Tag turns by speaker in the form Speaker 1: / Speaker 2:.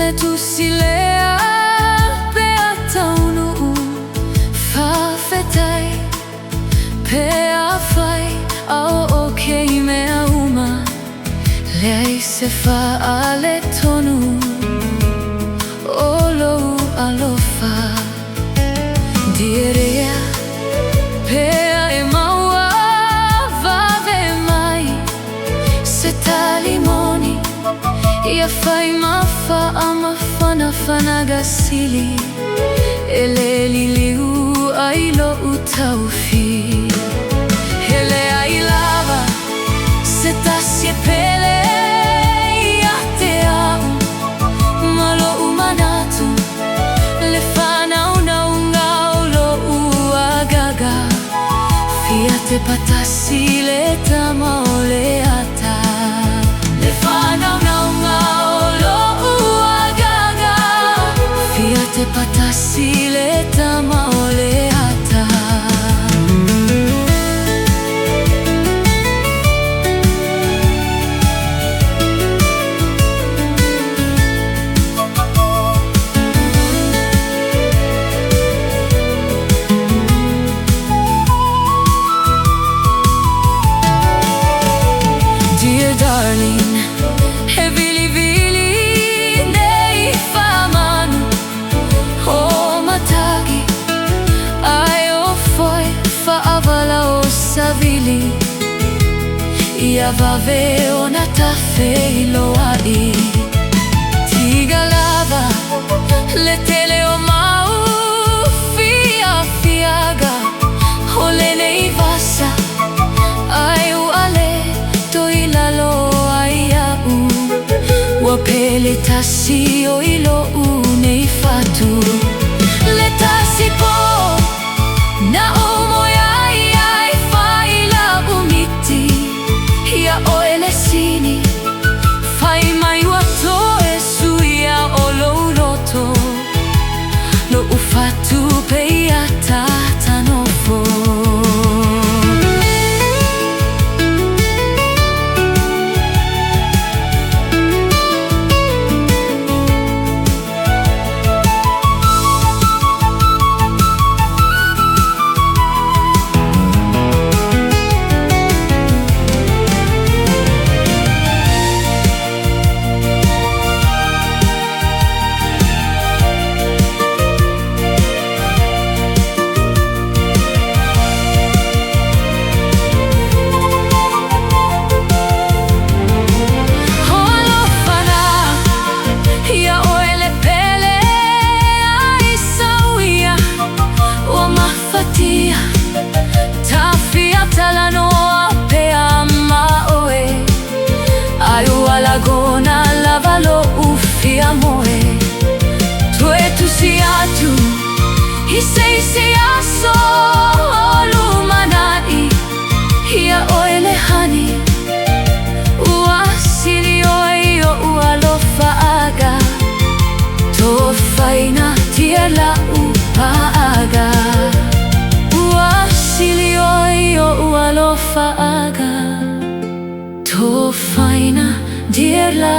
Speaker 1: le tu silea pe ataunu fa fetai pe afai au okay me uma lei se fa ale tonu olo alofa direa pe e maua vave mai se talimoni ia fai mafa ama fana fana gasili ele liliu ailo utaufi ele ai lava se tasie pele ia te amo malo umanatu le fana una lo uagaga fiate patasi le tamaoleata le fana una lo uagaga fiate patasi le tamaoleata. Darling, e vili vili nei famanu o matagi ai o foi fa avala o savili ia vave o natafe lo ai tiga lava le tele o mau fia fiaga o le nei vasa ai o ale pele tasi o ilo nei fatu le tasi po na omo ai fai la umiti ia o elesini fai mai wato e suia o lo roto lo ufatu pe ia tatanofo. Lagona lavalo ufia moe tu e tu sia tu i sei sia so lumanai ia oele hani ua siri oi o ua lofa aga to faina tiela aga ua siri oi o ua lofa aga to faina dir la